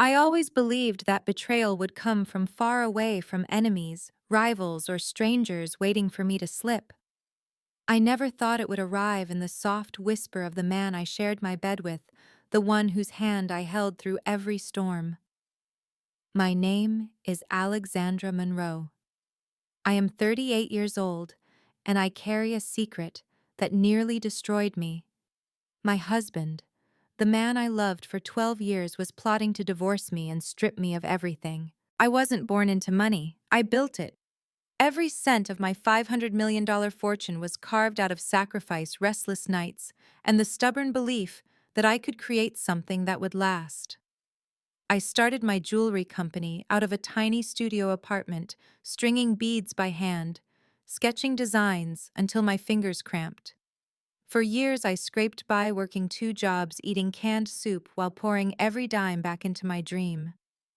I always believed that betrayal would come from far away from enemies, rivals, or strangers waiting for me to slip. I never thought it would arrive in the soft whisper of the man I shared my bed with, the one whose hand I held through every storm. My name is Alexandra Monroe. I am 38 years old, and I carry a secret that nearly destroyed me. My husband, the man I loved for 12 years, was plotting to divorce me and strip me of everything. I wasn't born into money, I built it. Every cent of my $500 million fortune was carved out of sacrifice, restless nights, and the stubborn belief that I could create something that would last. I started my jewelry company out of a tiny studio apartment, stringing beads by hand, sketching designs until my fingers cramped. For years, I scraped by working 2 jobs, eating canned soup while pouring every dime back into my dream.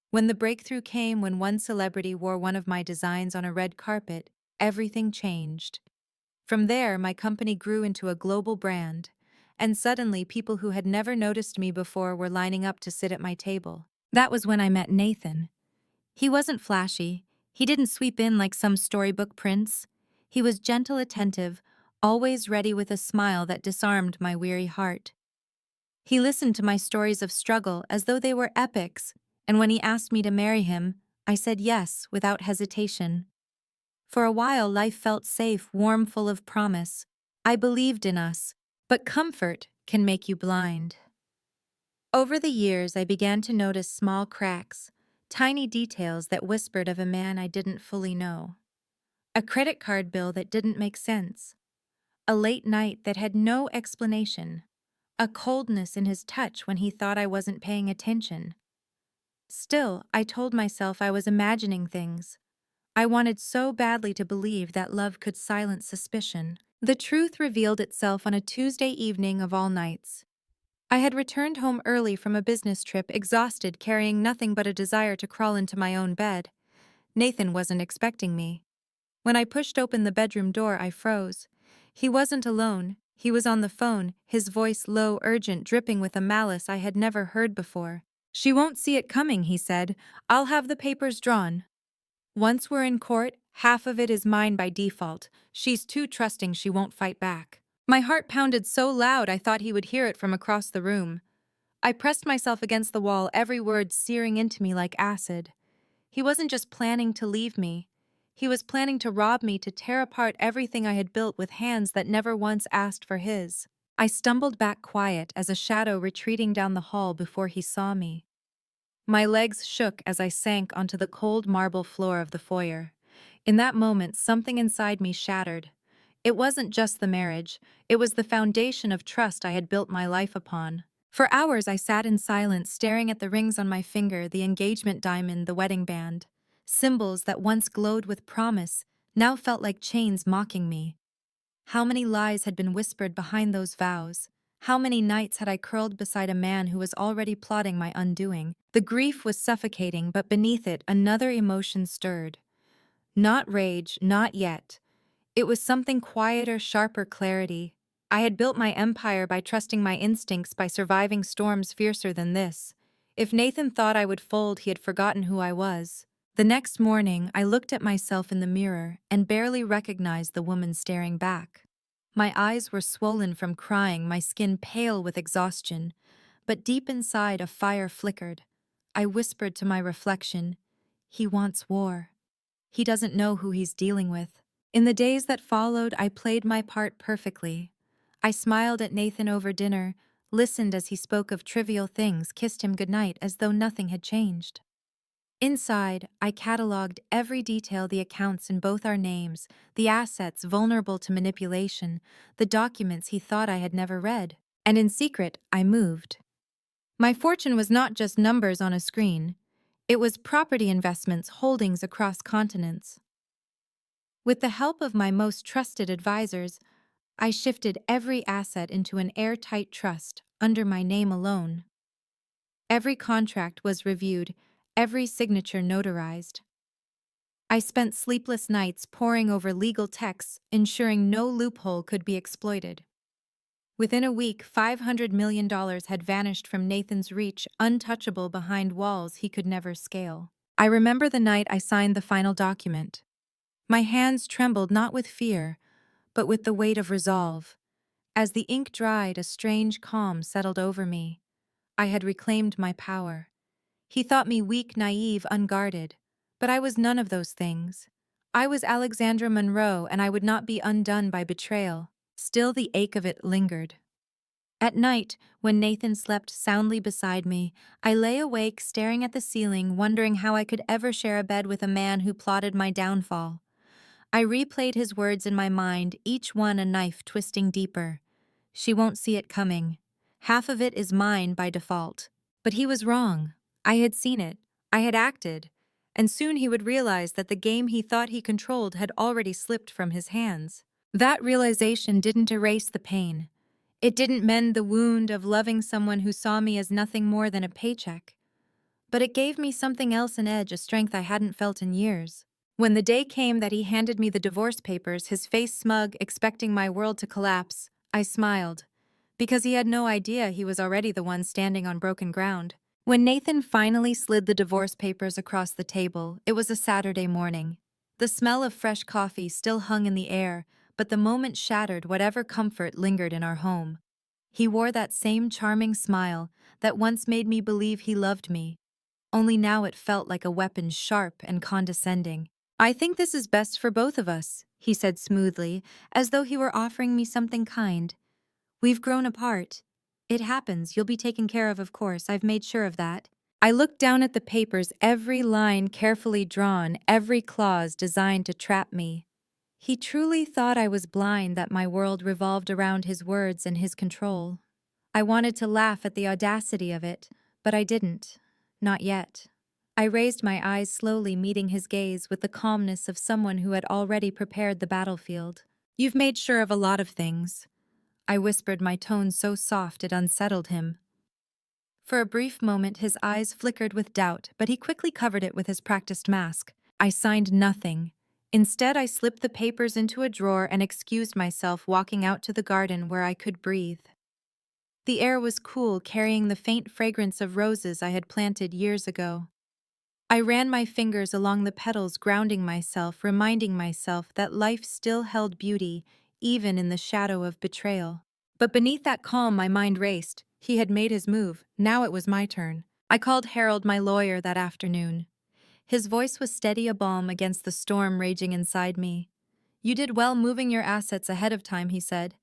When the breakthrough came, when one celebrity wore one of my designs on a red carpet, everything changed. From there, my company grew into a global brand, and suddenly people who had never noticed me before were lining up to sit at my table. That was when I met Nathan. He wasn't flashy. He didn't sweep in like some storybook prince. He was gentle, attentive, always ready with a smile that disarmed my weary heart. He listened to my stories of struggle as though they were epics, and when he asked me to marry him, I said yes without hesitation. For a while, life felt safe, warm, full of promise. I believed in us, but comfort can make you blind. Over the years, I began to notice small cracks, tiny details that whispered of a man I didn't fully know. A credit card bill that didn't make sense. A late night that had no explanation. A coldness in his touch when he thought I wasn't paying attention. Still, I told myself I was imagining things. I wanted so badly to believe that love could silence suspicion. The truth revealed itself on a Tuesday evening of all nights. I had returned home early from a business trip, exhausted, carrying nothing but a desire to crawl into my own bed. Nathan wasn't expecting me. When I pushed open the bedroom door, I froze. He wasn't alone. He was on the phone, his voice low, urgent, dripping with a malice I had never heard before. "She won't see it coming," he said. "I'll have the papers drawn. Once we're in court, half of it is mine by default. She's too trusting, she won't fight back." My heart pounded so loud I thought he would hear it from across the room. I pressed myself against the wall, every word searing into me like acid. He wasn't just planning to leave me. He was planning to rob me, to tear apart everything I had built with hands that never once asked for his. I stumbled back, quiet as a shadow retreating down the hall before he saw me. My legs shook as I sank onto the cold marble floor of the foyer. In that moment, something inside me shattered. It wasn't just the marriage, it was the foundation of trust I had built my life upon. For hours I sat in silence, staring at the rings on my finger, the engagement diamond, the wedding band. Symbols that once glowed with promise now felt like chains mocking me. How many lies had been whispered behind those vows? How many nights had I curled beside a man who was already plotting my undoing? The grief was suffocating, but beneath it, another emotion stirred. Not rage, not yet. It was something quieter, sharper, clarity. I had built my empire by trusting my instincts, by surviving storms fiercer than this. If Nathan thought I would fold, he had forgotten who I was. The next morning, I looked at myself in the mirror and barely recognized the woman staring back. My eyes were swollen from crying, my skin pale with exhaustion, but deep inside a fire flickered. I whispered to my reflection, "He wants war. He doesn't know who he's dealing with." In the days that followed, I played my part perfectly. I smiled at Nathan over dinner, listened as he spoke of trivial things, kissed him goodnight as though nothing had changed. Inside, I cataloged every detail, the accounts in both our names, the assets vulnerable to manipulation, the documents he thought I had never read. And in secret, I moved. My fortune was not just numbers on a screen. It was property investments, holdings across continents. With the help of my most trusted advisors, I shifted every asset into an airtight trust under my name alone. Every contract was reviewed, every signature notarized. I spent sleepless nights poring over legal texts, ensuring no loophole could be exploited. Within a week, $500 million had vanished from Nathan's reach, untouchable behind walls he could never scale. I remember the night I signed the final document. My hands trembled not with fear, but with the weight of resolve. As the ink dried, a strange calm settled over me. I had reclaimed my power. He thought me weak, naive, unguarded. But I was none of those things. I was Alexandra Monroe, and I would not be undone by betrayal. Still, the ache of it lingered. At night, when Nathan slept soundly beside me, I lay awake staring at the ceiling, wondering how I could ever share a bed with a man who plotted my downfall. I replayed his words in my mind, each one a knife twisting deeper. She won't see it coming. Half of it is mine by default. But he was wrong. I had seen it. I had acted. And soon he would realize that the game he thought he controlled had already slipped from his hands. That realization didn't erase the pain. It didn't mend the wound of loving someone who saw me as nothing more than a paycheck. But it gave me something else, an edge, a strength I hadn't felt in years. When the day came that he handed me the divorce papers, his face smug, expecting my world to collapse, I smiled. Because he had no idea he was already the one standing on broken ground. When Nathan finally slid the divorce papers across the table, it was a Saturday morning. The smell of fresh coffee still hung in the air, but the moment shattered whatever comfort lingered in our home. He wore that same charming smile that once made me believe he loved me, only now it felt like a weapon, sharp and condescending. "I think this is best for both of us," he said smoothly, as though he were offering me something kind. "We've grown apart. It happens, you'll be taken care of course, I've made sure of that." I looked down at the papers, every line carefully drawn, every clause designed to trap me. He truly thought I was blind, that my world revolved around his words and his control. I wanted to laugh at the audacity of it, but I didn't. Not yet. I raised my eyes slowly, meeting his gaze with the calmness of someone who had already prepared the battlefield. "You've made sure of a lot of things," I whispered, my tone so soft it unsettled him. For a brief moment his eyes flickered with doubt, but he quickly covered it with his practiced mask. I signed nothing. Instead, I slipped the papers into a drawer and excused myself, walking out to the garden where I could breathe. The air was cool, carrying the faint fragrance of roses I had planted years ago. I ran my fingers along the petals, grounding myself, reminding myself that life still held beauty, even in the shadow of betrayal. But beneath that calm, my mind raced. He had made his move. Now it was my turn. I called Harold, my lawyer, that afternoon. His voice was steady, a balm against the storm raging inside me. "You did well moving your assets ahead of time," he said.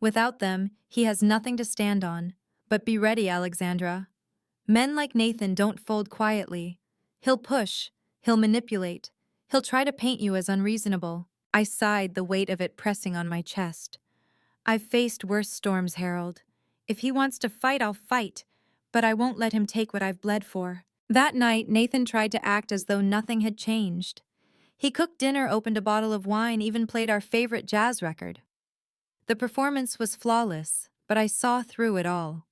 "Without them, he has nothing to stand on. But be ready, Alexandra. Men like Nathan don't fold quietly. He'll push, he'll manipulate, he'll try to paint you as unreasonable." I sighed, the weight of it pressing on my chest. "I've faced worse storms, Harold. If he wants to fight, I'll fight, but I won't let him take what I've bled for." That night, Nathan tried to act as though nothing had changed. He cooked dinner, opened a bottle of wine, even played our favorite jazz record. The performance was flawless, but I saw through it all.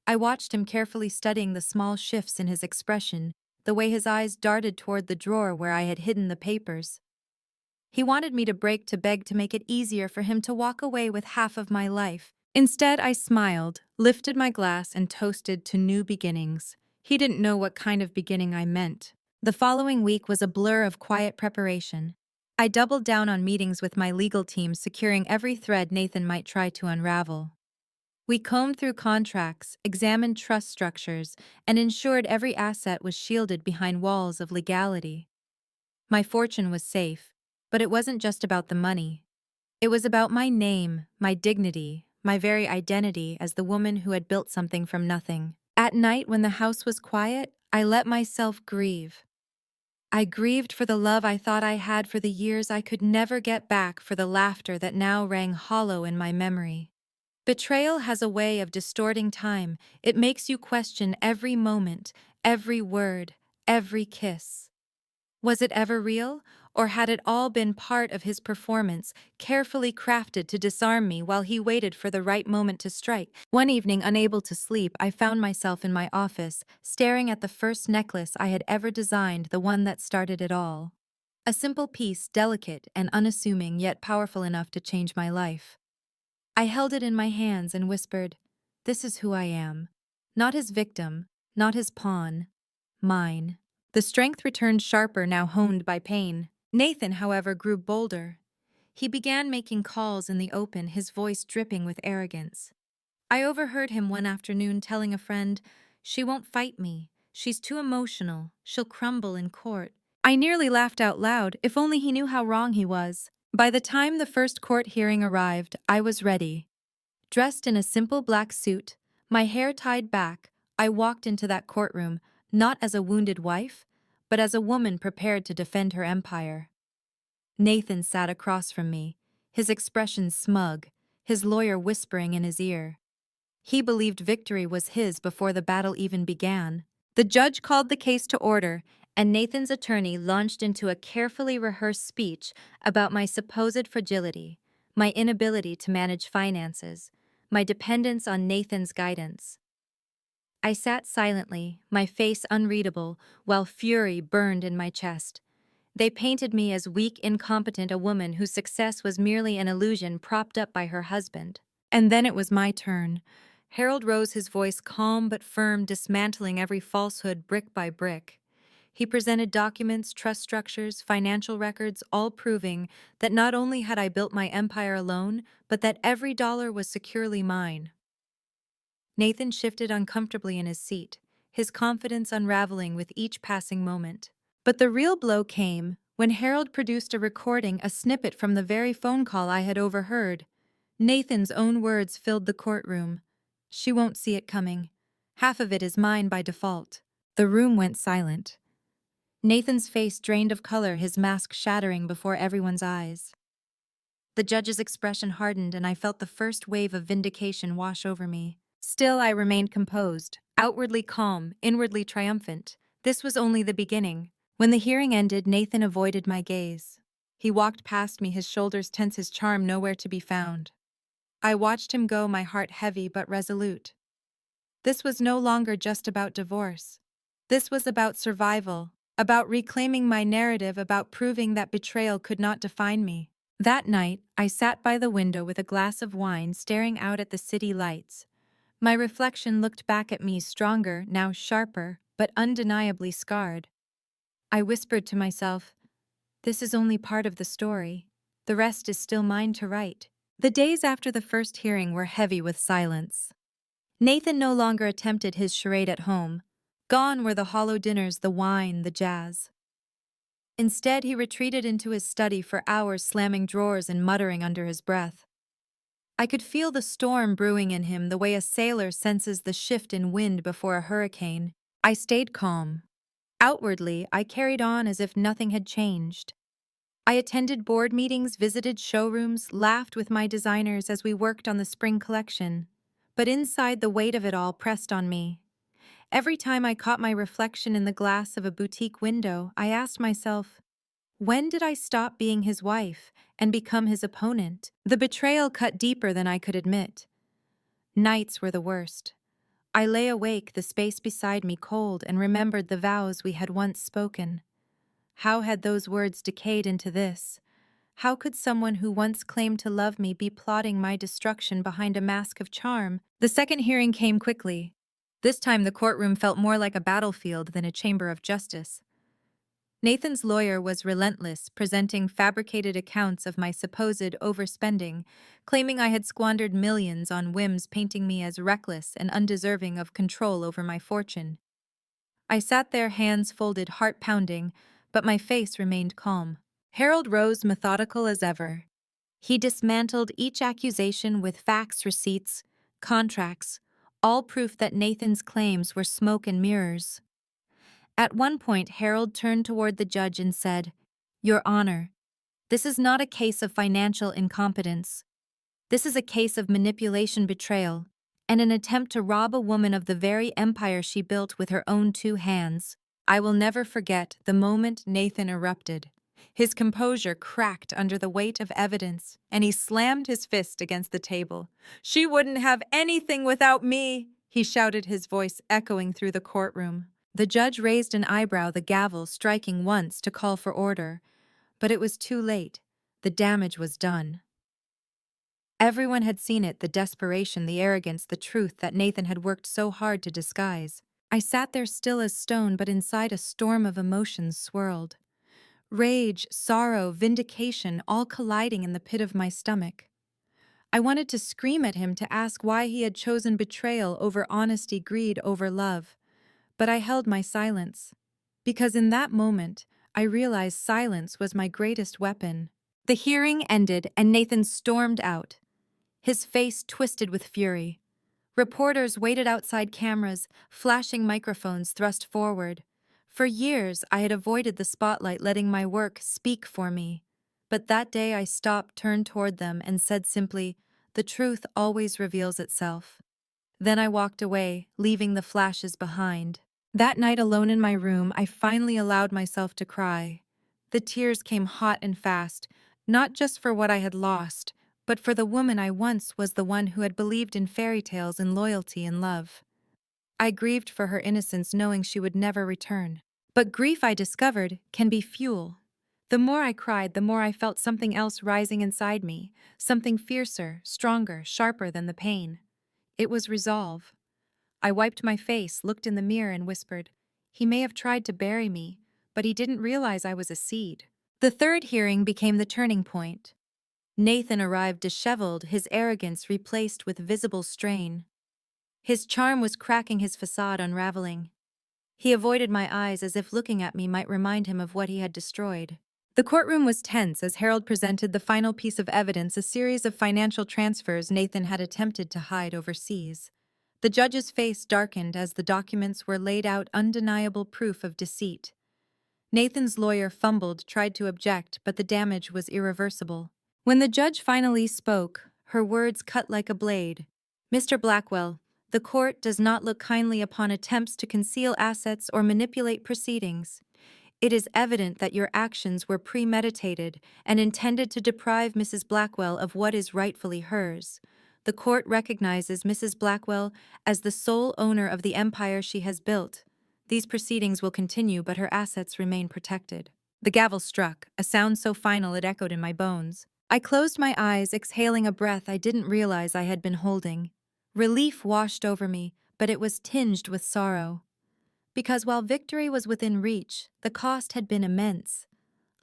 I watched him carefully, studying the small shifts in his expression, the way his eyes darted toward the drawer where I had hidden the papers. He wanted me to break, to beg, to make it easier for him to walk away with half of my life. Instead, I smiled, lifted my glass, and toasted to new beginnings. He didn't know what kind of beginning I meant. The following week was a blur of quiet preparation. I doubled down on meetings with my legal team, securing every thread Nathan might try to unravel. We combed through contracts, examined trust structures, and ensured every asset was shielded behind walls of legality. My fortune was safe, but it wasn't just about the money. It was about my name, my dignity, my very identity as the woman who had built something from nothing. At night, when the house was quiet, I let myself grieve. I grieved for the love I thought I had, for the years I could never get back, for the laughter that now rang hollow in my memory. Betrayal has a way of distorting time. It makes you question every moment, every word, every kiss. Was it ever real, or had it all been part of his performance, carefully crafted to disarm me while he waited for the right moment to strike? One evening, unable to sleep, I found myself in my office, staring at the first necklace I had ever designed, the one that started it all. A simple piece, delicate and unassuming, yet powerful enough to change my life. I held it in my hands and whispered, "This is who I am. Not his victim, not his pawn. Mine." The strength returned sharper, now honed by pain. Nathan, however, grew bolder. He began making calls in the open, his voice dripping with arrogance. I overheard him one afternoon telling a friend, "She won't fight me. She's too emotional. She'll crumble in court." I nearly laughed out loud, if only he knew how wrong he was. By the time the first court hearing arrived, I was ready. Dressed in a simple black suit, my hair tied back, I walked into that courtroom, not as a wounded wife, but as a woman prepared to defend her empire. Nathan sat across from me, his expression smug, his lawyer whispering in his ear. He believed victory was his before the battle even began. The judge called the case to order, and Nathan's attorney launched into a carefully rehearsed speech about my supposed fragility, my inability to manage finances, my dependence on Nathan's guidance. I sat silently, my face unreadable, while fury burned in my chest. They painted me as weak, incompetent, a woman whose success was merely an illusion propped up by her husband. And then it was my turn. Harold rose, his voice calm but firm, dismantling every falsehood brick by brick. He presented documents, trust structures, financial records, all proving that not only had I built my empire alone, but that every dollar was securely mine. Nathan shifted uncomfortably in his seat, his confidence unraveling with each passing moment. But the real blow came when Harold produced a recording, a snippet from the very phone call I had overheard. Nathan's own words filled the courtroom. "She won't see it coming. Half of it is mine by default." The room went silent. Nathan's face drained of color, his mask shattering before everyone's eyes. The judge's expression hardened, and I felt the first wave of vindication wash over me. Still, I remained composed, outwardly calm, inwardly triumphant. This was only the beginning. When the hearing ended, Nathan avoided my gaze. He walked past me, his shoulders tense, his charm nowhere to be found. I watched him go, my heart heavy but resolute. This was no longer just about divorce. This was about survival, about reclaiming my narrative, about proving that betrayal could not define me. That night, I sat by the window with a glass of wine, staring out at the city lights. My reflection looked back at me, stronger, now sharper, but undeniably scarred. I whispered to myself, "This is only part of the story. The rest is still mine to write." The days after the first hearing were heavy with silence. Nathan no longer attempted his charade at home. Gone were the hollow dinners, the wine, the jazz. Instead, he retreated into his study for hours, slamming drawers and muttering under his breath. I could feel the storm brewing in him, the way a sailor senses the shift in wind before a hurricane. I stayed calm. Outwardly, I carried on as if nothing had changed. I attended board meetings, visited showrooms, laughed with my designers as we worked on the spring collection. But inside, the weight of it all pressed on me. Every time I caught my reflection in the glass of a boutique window, I asked myself, when did I stop being his wife and become his opponent? The betrayal cut deeper than I could admit. Nights were the worst. I lay awake, the space beside me cold, and remembered the vows we had once spoken. How had those words decayed into this? How could someone who once claimed to love me be plotting my destruction behind a mask of charm? The second hearing came quickly. This time the courtroom felt more like a battlefield than a chamber of justice. Nathan's lawyer was relentless, presenting fabricated accounts of my supposed overspending, claiming I had squandered millions on whims, painting me as reckless and undeserving of control over my fortune. I sat there, hands folded, heart pounding, but my face remained calm. Harold rose, methodical as ever. He dismantled each accusation with facts, receipts, contracts, all proof that Nathan's claims were smoke and mirrors. At one point, Harold turned toward the judge and said, "Your Honor, this is not a case of financial incompetence. This is a case of manipulation, betrayal, and an attempt to rob a woman of the very empire she built with her own two hands." I will never forget the moment Nathan erupted. His composure cracked under the weight of evidence, and he slammed his fist against the table. "She wouldn't have anything without me," he shouted, his voice echoing through the courtroom. The judge raised an eyebrow, the gavel striking once to call for order, but it was too late. The damage was done. Everyone had seen it, the desperation, the arrogance, the truth that Nathan had worked so hard to disguise. I sat there still as stone, but inside a storm of emotions swirled. Rage, sorrow, vindication, all colliding in the pit of my stomach. I wanted to scream at him, to ask why he had chosen betrayal over honesty, greed over love. But I held my silence. Because in that moment, I realized silence was my greatest weapon. The hearing ended and Nathan stormed out, his face twisted with fury. Reporters waited outside, cameras, flashing microphones thrust forward. For years, I had avoided the spotlight, letting my work speak for me. But that day I stopped, turned toward them, and said simply, "The truth always reveals itself." Then I walked away, leaving the flashes behind. That night, alone in my room, I finally allowed myself to cry. The tears came hot and fast, not just for what I had lost, but for the woman I once was, the one who had believed in fairy tales and loyalty and love. I grieved for her innocence, knowing she would never return. But grief, I discovered, can be fuel. The more I cried, the more I felt something else rising inside me, something fiercer, stronger, sharper than the pain. It was resolve. I wiped my face, looked in the mirror, and whispered, "He may have tried to bury me, but he didn't realize I was a seed." The third hearing became the turning point. Nathan arrived disheveled, his arrogance replaced with visible strain. His charm was cracking, his facade unraveling. He avoided my eyes, as if looking at me might remind him of what he had destroyed. The courtroom was tense as Harold presented the final piece of evidence, a series of financial transfers Nathan had attempted to hide overseas. The judge's face darkened as the documents were laid out, undeniable proof of deceit. Nathan's lawyer fumbled, tried to object, but the damage was irreversible. When the judge finally spoke, her words cut like a blade. "Mr. Blackwell, the court does not look kindly upon attempts to conceal assets or manipulate proceedings. It is evident that your actions were premeditated and intended to deprive Mrs. Blackwell of what is rightfully hers. The court recognizes Mrs. Blackwell as the sole owner of the empire she has built. These proceedings will continue, but her assets remain protected." The gavel struck, a sound so final it echoed in my bones. I closed my eyes, exhaling a breath I didn't realize I had been holding. Relief washed over me, but it was tinged with sorrow. Because while victory was within reach, the cost had been immense.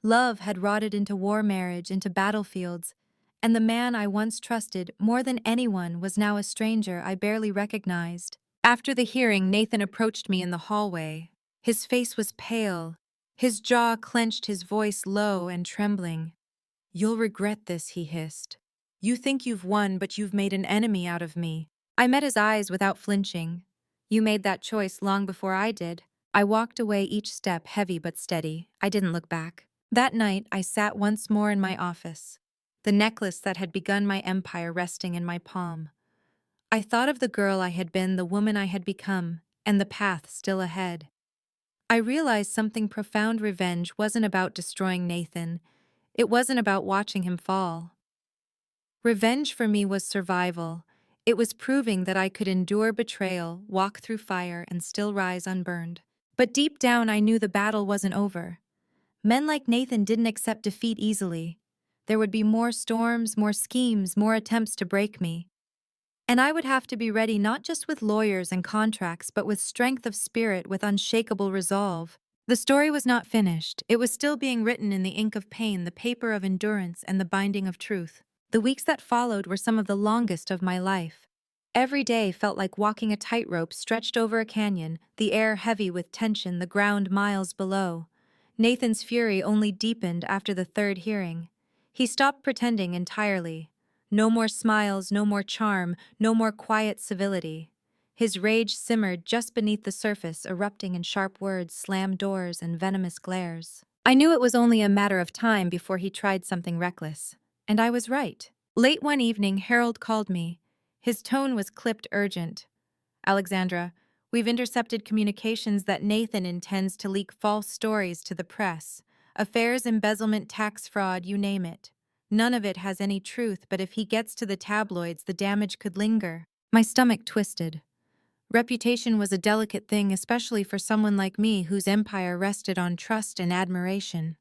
Love had rotted into war marriage, into battlefields, and the man I once trusted more than anyone was now a stranger I barely recognized. After the hearing, Nathan approached me in the hallway. His face was pale, his jaw clenched, his voice low and trembling. "You'll regret this," he hissed. "You think you've won, but you've made an enemy out of me." I met his eyes without flinching. "You made that choice long before I did." I walked away, each step heavy but steady. I didn't look back. That night, I sat once more in my office, the necklace that had begun my empire resting in my palm. I thought of the girl I had been, the woman I had become, and the path still ahead. I realized something profound. Revenge wasn't about destroying Nathan. It wasn't about watching him fall. Revenge for me was survival. It was proving that I could endure betrayal, walk through fire, and still rise unburned. But deep down, I knew the battle wasn't over. Men like Nathan didn't accept defeat easily. There would be more storms, more schemes, more attempts to break me. And I would have to be ready, not just with lawyers and contracts, but with strength of spirit, with unshakable resolve. The story was not finished. It was still being written in the ink of pain, the paper of endurance, and the binding of truth. The weeks that followed were some of the longest of my life. Every day felt like walking a tightrope stretched over a canyon, the air heavy with tension, the ground miles below. Nathan's fury only deepened after the third hearing. He stopped pretending entirely. No more smiles, no more charm, no more quiet civility. His rage simmered just beneath the surface, erupting in sharp words, slammed doors, and venomous glares. I knew it was only a matter of time before he tried something reckless. And I was right. Late one evening, Harold called me. His tone was clipped, urgent. "Alexandra, we've intercepted communications that Nathan intends to leak false stories to the press. Affairs, embezzlement, tax fraud, you name it. None of it has any truth, but if he gets to the tabloids, the damage could linger." My stomach twisted. Reputation was a delicate thing, especially for someone like me whose empire rested on trust and admiration.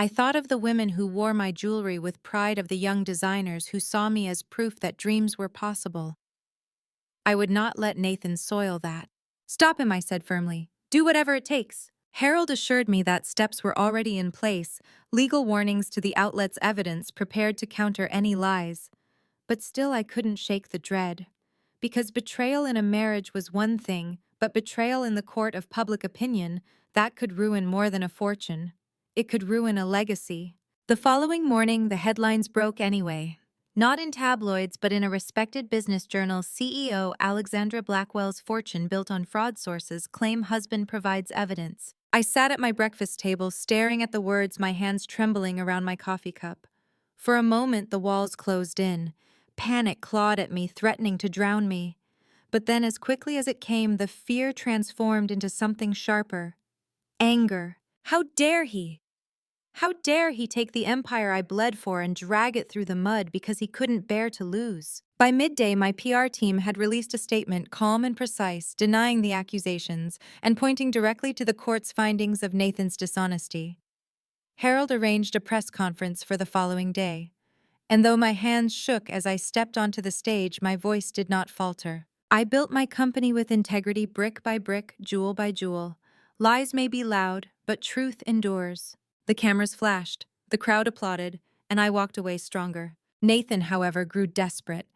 I thought of the women who wore my jewelry with pride, of the young designers who saw me as proof that dreams were possible. I would not let Nathan soil that. Stop him, I said firmly. Do whatever it takes. Harold assured me that steps were already in place, legal warnings to the outlet's evidence prepared to counter any lies. But still I couldn't shake the dread. Because betrayal in a marriage was one thing, but betrayal in the court of public opinion, that could ruin more than a fortune. It could ruin a legacy. The following morning, the headlines broke anyway. Not in tabloids, but in a respected business journal. CEO Alexandra Blackwell's fortune built on fraud sources claim husband provides evidence. I sat at my breakfast table, staring at the words, my hands trembling around my coffee cup. For a moment, the walls closed in. Panic clawed at me, threatening to drown me. But then, as quickly as it came, the fear transformed into something sharper. Anger. How dare he? How dare he take the empire I bled for and drag it through the mud because he couldn't bear to lose? By midday, my PR team had released a statement, calm and precise, denying the accusations and pointing directly to the court's findings of Nathan's dishonesty. Harold arranged a press conference for the following day, and though my hands shook as I stepped onto the stage, my voice did not falter. I built my company with integrity, brick by brick, jewel by jewel. Lies may be loud, but truth endures. The cameras flashed, the crowd applauded, and I walked away stronger. Nathan, however, grew desperate.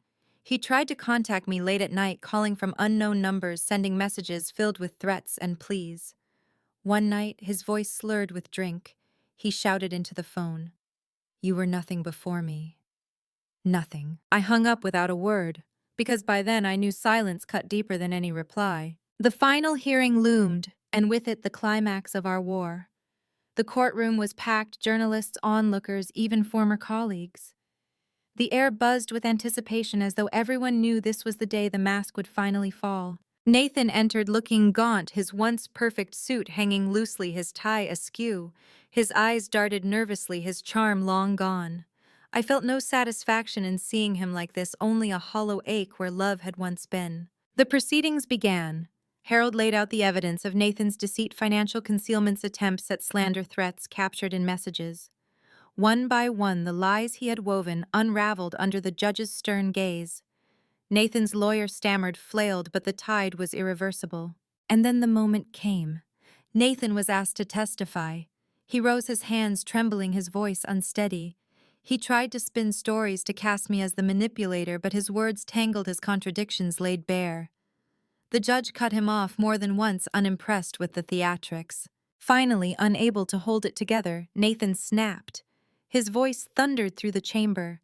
He tried to contact me late at night, calling from unknown numbers, sending messages filled with threats and pleas. One night, his voice slurred with drink. He shouted into the phone, "You were nothing before me." Nothing. I hung up without a word, because by then I knew silence cut deeper than any reply. The final hearing loomed, and with it the climax of our war. The courtroom was packed, journalists, onlookers, even former colleagues. The air buzzed with anticipation as though everyone knew this was the day the mask would finally fall. Nathan entered looking gaunt, his once perfect suit hanging loosely, his tie askew. His eyes darted nervously, his charm long gone. I felt no satisfaction in seeing him like this, only a hollow ache where love had once been. The proceedings began. Harold laid out the evidence of Nathan's deceit, financial concealments, attempts at slander, threats captured in messages. One by one, the lies he had woven unraveled under the judge's stern gaze. Nathan's lawyer stammered, flailed, but the tide was irreversible. And then the moment came. Nathan was asked to testify. He rose, his hands trembling, his voice unsteady. He tried to spin stories to cast me as the manipulator, but his words tangled, his contradictions laid bare. The judge cut him off more than once, unimpressed with the theatrics. Finally, unable to hold it together, Nathan snapped. His voice thundered through the chamber.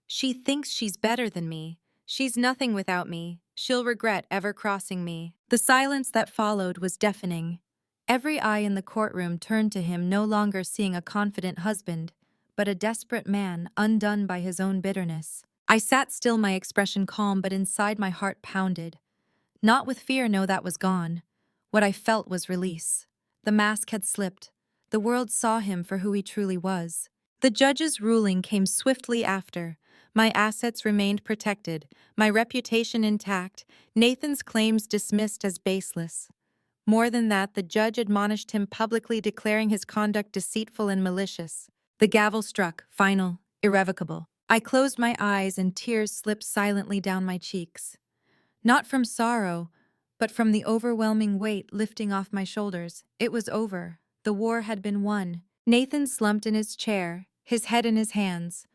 "She thinks she's better than me. She's nothing without me. She'll regret ever crossing me." The silence that followed was deafening. Every eye in the courtroom turned to him, no longer seeing a confident husband, but a desperate man undone by his own bitterness. I sat still, my expression calm, but inside my heart pounded. Not with fear, no, that was gone. What I felt was release. The mask had slipped. The world saw him for who he truly was. The judge's ruling came swiftly after. My assets remained protected, my reputation intact, Nathan's claims dismissed as baseless. More than that, the judge admonished him publicly, declaring his conduct deceitful and malicious. The gavel struck, final, irrevocable. I closed my eyes and tears slipped silently down my cheeks. Not from sorrow, but from the overwhelming weight lifting off my shoulders. It was over. The war had been won. Nathan slumped in his chair, his head in his hands.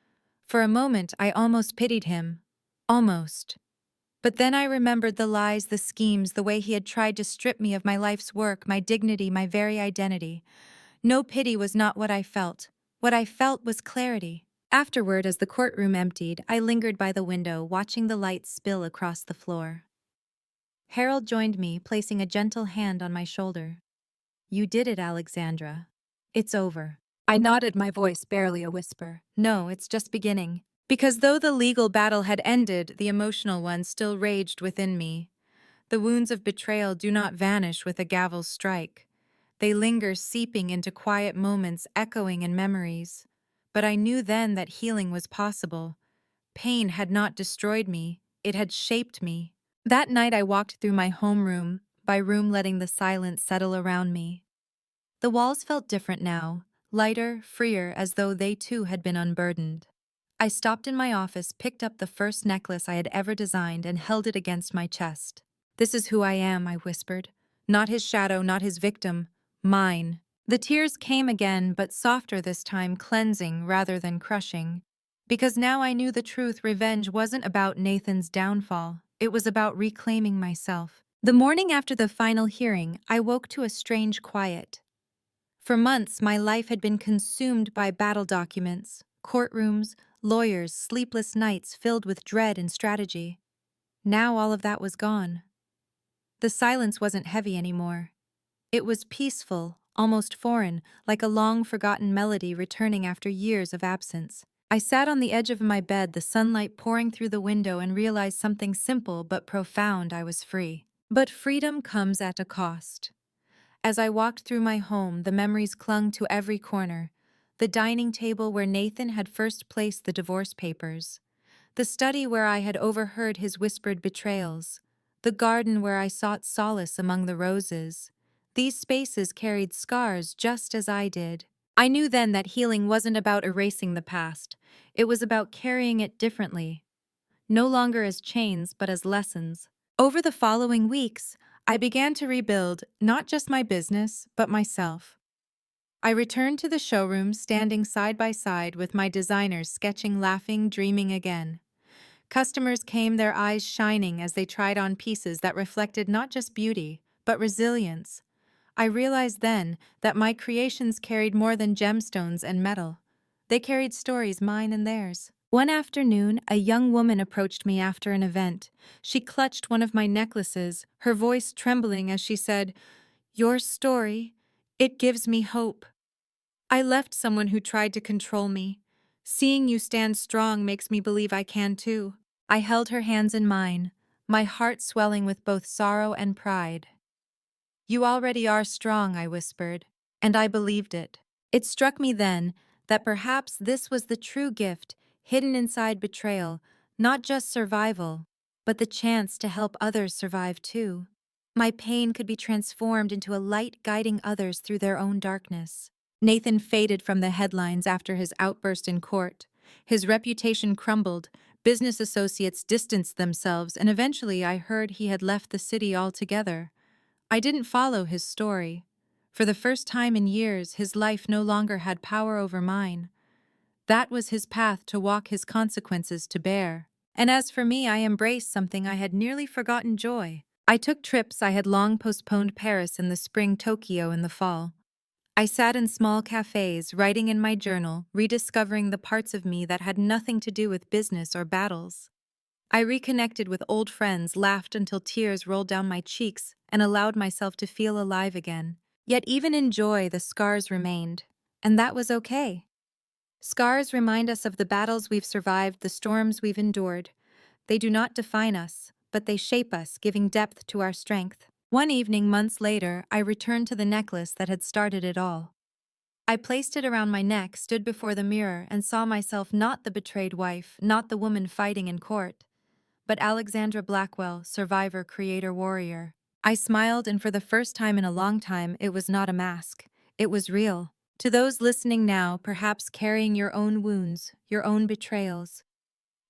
For a moment, I almost pitied him. Almost. But then I remembered the lies, the schemes, the way he had tried to strip me of my life's work, my dignity, my very identity. No, pity was not what I felt. What I felt was clarity. Afterward, as the courtroom emptied, I lingered by the window, watching the light spill across the floor. Harold joined me, placing a gentle hand on my shoulder. "You did it, Alexandra. It's over." I nodded, my voice barely a whisper. "No, it's just beginning." Because though the legal battle had ended, the emotional one still raged within me. The wounds of betrayal do not vanish with a gavel's strike. They linger, seeping into quiet moments, echoing in memories. But I knew then that healing was possible. Pain had not destroyed me, it had shaped me. That night I walked through my homeroom, by room letting the silence settle around me. The walls felt different now, lighter, freer, as though they too had been unburdened. I stopped in my office, picked up the first necklace I had ever designed, and held it against my chest. "This is who I am," I whispered. "Not his shadow, not his victim. Mine." The tears came again, but softer this time, cleansing rather than crushing. Because now I knew the truth, revenge wasn't about Nathan's downfall. It was about reclaiming myself. The morning after the final hearing, I woke to a strange quiet. For months, my life had been consumed by battle documents, courtrooms, lawyers, sleepless nights filled with dread and strategy. Now all of that was gone. The silence wasn't heavy anymore. It was peaceful, almost foreign, like a long-forgotten melody returning after years of absence. I sat on the edge of my bed, the sunlight pouring through the window, and realized something simple but profound: I was free. But freedom comes at a cost. As I walked through my home, the memories clung to every corner. The dining table where Nathan had first placed the divorce papers. The study where I had overheard his whispered betrayals. The garden where I sought solace among the roses. These spaces carried scars just as I did. I knew then that healing wasn't about erasing the past. It was about carrying it differently. No longer as chains, but as lessons. Over the following weeks, I began to rebuild not just my business, but myself. I returned to the showroom, standing side by side with my designers, sketching, laughing, dreaming again. Customers came, their eyes shining as they tried on pieces that reflected not just beauty, but resilience. I realized then that my creations carried more than gemstones and metal. They carried stories, mine and theirs. One afternoon, a young woman approached me after an event. She clutched one of my necklaces, her voice trembling as she said, "Your story, it gives me hope. I left someone who tried to control me. Seeing you stand strong makes me believe I can too." I held her hands in mine, my heart swelling with both sorrow and pride. "You already are strong," I whispered, and I believed it. It struck me then that perhaps this was the true gift hidden inside betrayal, not just survival, but the chance to help others survive too. My pain could be transformed into a light guiding others through their own darkness. Nathan faded from the headlines after his outburst in court. His reputation crumbled, business associates distanced themselves, and eventually I heard he had left the city altogether. I didn't follow his story. For the first time in years, his life no longer had power over mine. That was his path to walk, his consequences to bear. And as for me, I embraced something I had nearly forgotten: joy. I took trips I had long postponed: Paris in the spring, Tokyo in the fall. I sat in small cafes, writing in my journal, rediscovering the parts of me that had nothing to do with business or battles. I reconnected with old friends, laughed until tears rolled down my cheeks, and allowed myself to feel alive again. Yet even in joy, the scars remained. And that was okay. Scars remind us of the battles we've survived, the storms we've endured. They do not define us, but they shape us, giving depth to our strength. One evening, months later, I returned to the necklace that had started it all. I placed it around my neck, stood before the mirror, and saw myself not the betrayed wife, not the woman fighting in court, but Alexandra Blackwell, survivor, creator, warrior. I smiled, and for the first time in a long time, it was not a mask. It was real. To those listening now, perhaps carrying your own wounds, your own betrayals,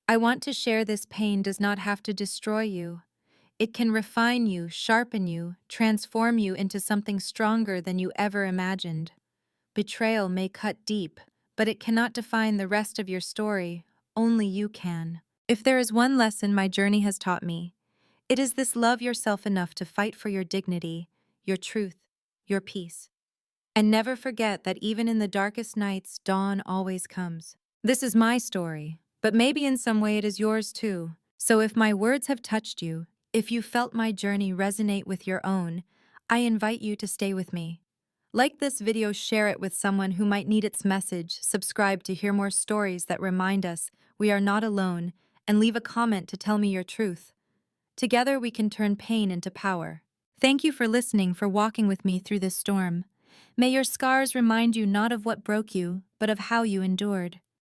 I want to share: this pain does not have to destroy you. It can refine you, sharpen you, transform you into something stronger than you ever imagined. Betrayal may cut deep, but it cannot define the rest of your story. Only you can. If there is one lesson my journey has taught me, it is this: love yourself enough to fight for your dignity, your truth, your peace. And never forget that even in the darkest nights, dawn always comes. This is my story, but maybe in some way it is yours too. So if my words have touched you, if you felt my journey resonate with your own, I invite you to stay with me. Like this video, share it with someone who might need its message, subscribe to hear more stories that remind us we are not alone, and leave a comment to tell me your truth. Together we can turn pain into power. Thank you for listening, for walking with me through this storm. May your scars remind you not of what broke you, but of how you endured.